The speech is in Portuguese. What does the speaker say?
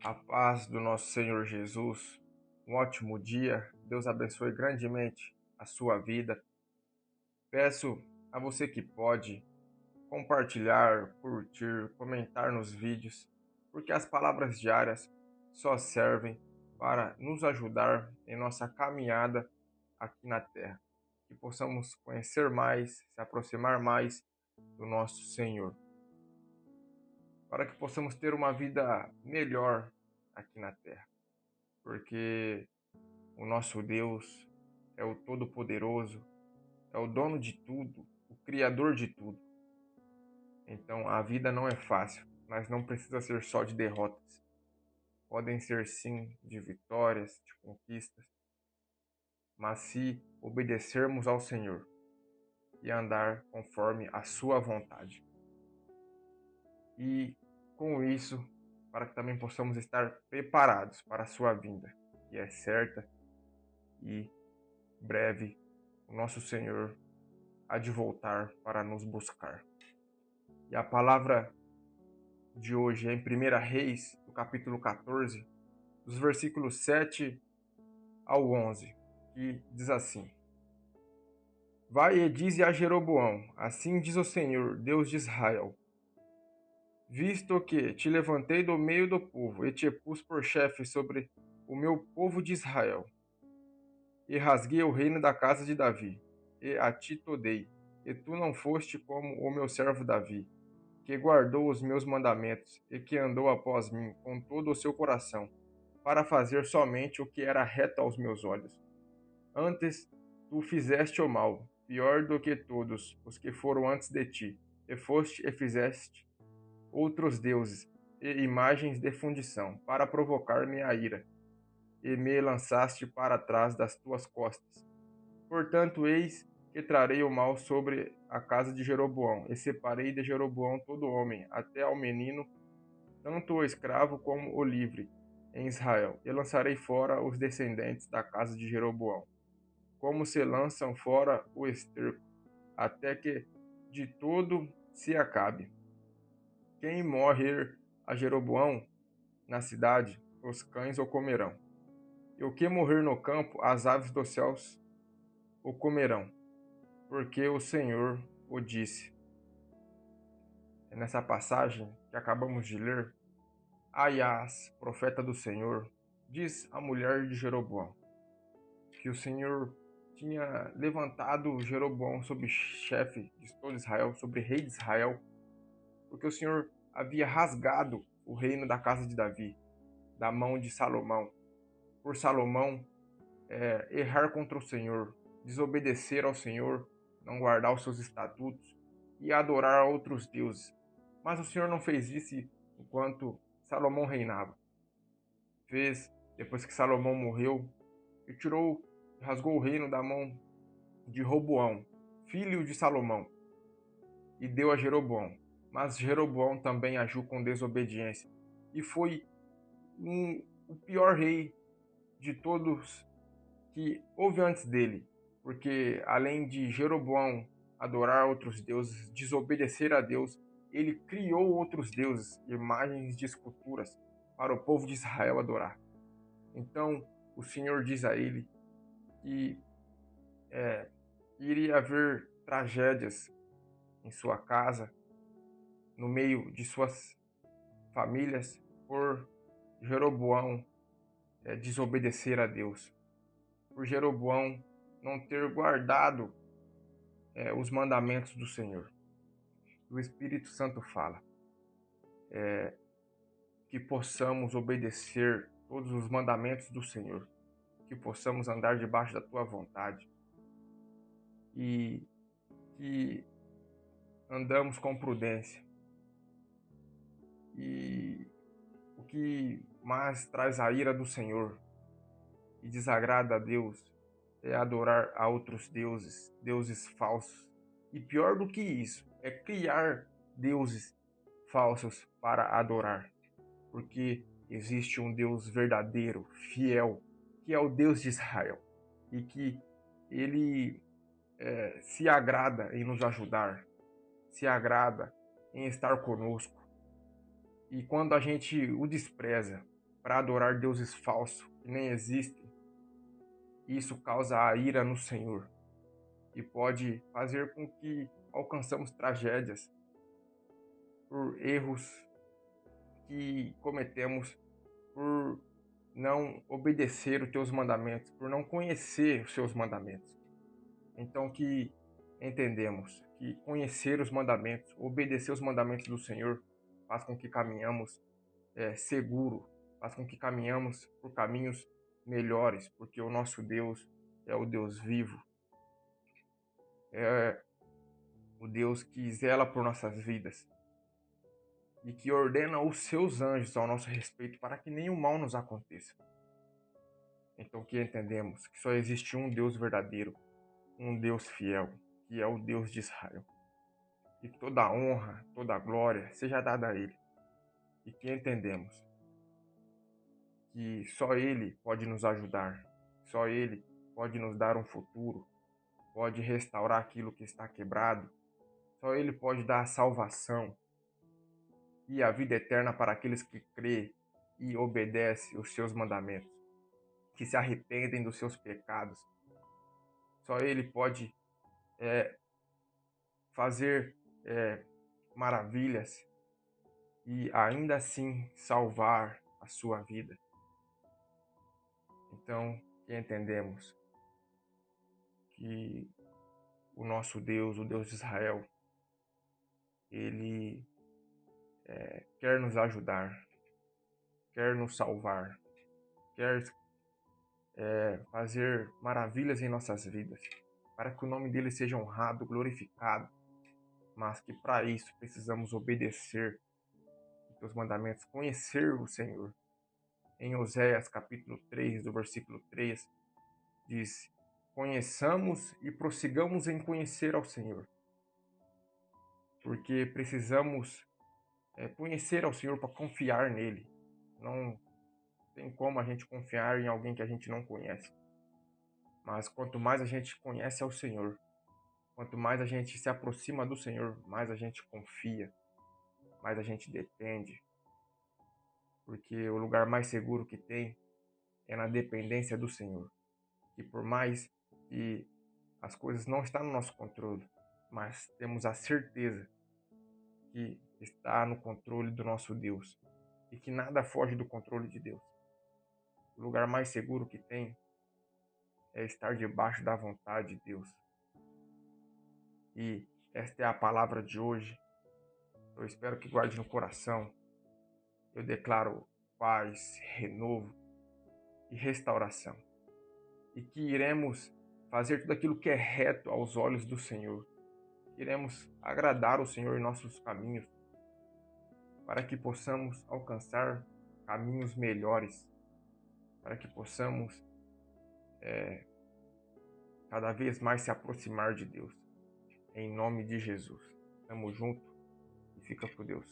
A paz do nosso Senhor Jesus. Um ótimo dia. Deus abençoe grandemente a sua vida. Peço a você que pode compartilhar, curtir, comentar nos vídeos, porque as palavras diárias só servem para nos ajudar em nossa caminhada aqui na Terra. Que possamos conhecer mais, se aproximar mais do nosso Senhor, para que possamos ter uma vida melhor aqui na Terra, porque o nosso Deus é o Todo-Poderoso, é o dono de tudo, o Criador de tudo. Então a vida não é fácil, mas não precisa ser só de derrotas. Podem ser sim de vitórias, de conquistas, mas se obedecermos ao Senhor e andar conforme a sua vontade. E com isso, para que também possamos estar preparados para a sua vinda, que é certa e breve, o nosso Senhor há de voltar para nos buscar. E a palavra de hoje é em 1 Reis, no capítulo 14, dos versículos 7 ao 11, que diz assim: Vai e dize a Jeroboão, assim diz o Senhor, Deus de Israel, visto que te levantei do meio do povo e te pus por chefe sobre o meu povo de Israel, e rasguei o reino da casa de Davi, e a ti to dei, e tu não foste como o meu servo Davi, que guardou os meus mandamentos e que andou após mim com todo o seu coração, para fazer somente o que era reto aos meus olhos. Antes, tu fizeste o mal, pior do que todos os que foram antes de ti, e foste e fizeste outros deuses e imagens de fundição, para provocar-me a ira, e me lançaste para trás das tuas costas. Portanto, eis que trarei o mal sobre a casa de Jeroboão, e separei de Jeroboão todo homem, até ao menino, tanto o escravo como o livre, em Israel, e lançarei fora os descendentes da casa de Jeroboão, como se lançam fora o esterco, até que de todo se acabe. Quem morrer a Jeroboão na cidade, os cães o comerão, e o que morrer no campo, as aves dos céus o comerão, porque o Senhor o disse. É nessa passagem que acabamos de ler, Aias, profeta do Senhor, diz à mulher de Jeroboão que o Senhor tinha levantado Jeroboão sobre chefe de todo Israel, sobre rei de Israel, porque o Senhor havia rasgado o reino da casa de Davi, da mão de Salomão, por Salomão errar contra o Senhor, desobedecer ao Senhor, não guardar os seus estatutos e adorar a outros deuses. Mas o Senhor não fez isso enquanto Salomão reinava. Fez depois que Salomão morreu e rasgou o reino da mão de Roboão, filho de Salomão, e deu a Jeroboão. Mas Jeroboão também agiu com desobediência e foi o pior rei de todos que houve antes dele, porque além de Jeroboão adorar outros deuses, desobedecer a Deus, ele criou outros deuses, imagens de esculturas, para o povo de Israel adorar. Então o Senhor diz a ele que iria haver tragédias em sua casa, no meio de suas famílias, por Jeroboão desobedecer a Deus, por Jeroboão não ter guardado os mandamentos do Senhor. O Espírito Santo fala que possamos obedecer todos os mandamentos do Senhor, que possamos andar debaixo da tua vontade e que andamos com prudência. E o que mais traz a ira do Senhor e desagrada a Deus é adorar a outros deuses, deuses falsos. E pior do que isso, é criar deuses falsos para adorar. Porque existe um Deus verdadeiro, fiel, que é o Deus de Israel. E que ele se agrada em nos ajudar, se agrada em estar conosco. E quando a gente o despreza, para adorar deuses falsos que nem existem. Isso causa a ira no Senhor e pode fazer com que alcançamos tragédias por erros que cometemos por não obedecer os teus mandamentos, por não conhecer os seus mandamentos. Então que entendemos que conhecer os mandamentos, obedecer os mandamentos do Senhor, faz com que caminhamos seguro, faz com que caminhamos por caminhos melhores, porque o nosso Deus é o Deus vivo, é o Deus que zela por nossas vidas e que ordena os seus anjos ao nosso respeito para que nenhum mal nos aconteça. Então que entendemos que só existe um Deus verdadeiro, um Deus fiel, que é o Deus de Israel. E toda a honra, toda a glória seja dada a Ele. E que entendemos que só Ele pode nos ajudar, só Ele pode nos dar um futuro, pode restaurar aquilo que está quebrado, só Ele pode dar a salvação e a vida eterna para aqueles que crê e obedecem os seus mandamentos, que se arrependem dos seus pecados. Só Ele pode fazer maravilhas e ainda assim salvar a sua vida. Então, que entendemos que o nosso Deus, o Deus de Israel, Ele quer nos ajudar, quer nos salvar, quer fazer maravilhas em nossas vidas, para que o nome dele seja honrado, glorificado, mas que para isso precisamos obedecer os teus mandamentos, conhecer o Senhor. Em Oséias capítulo 3, do versículo 3, diz: conheçamos e prossigamos em conhecer ao Senhor, porque precisamos conhecer ao Senhor para confiar nele. Não tem como a gente confiar em alguém que a gente não conhece. Mas quanto mais a gente conhece ao Senhor, quanto mais a gente se aproxima do Senhor, mais a gente confia, mais a gente depende. Porque o lugar mais seguro que tem é na dependência do Senhor. Que por mais que as coisas não estão no nosso controle, mas temos a certeza que está no controle do nosso Deus e que nada foge do controle de Deus. O lugar mais seguro que tem é estar debaixo da vontade de Deus. E esta é a palavra de hoje. Eu espero que guarde no coração. Eu declaro paz, renovo e restauração. E que iremos fazer tudo aquilo que é reto aos olhos do Senhor. Iremos agradar o Senhor em nossos caminhos, para que possamos alcançar caminhos melhores, para que possamos cada vez mais se aproximar de Deus. Em nome de Jesus. Tamo junto e fica com Deus.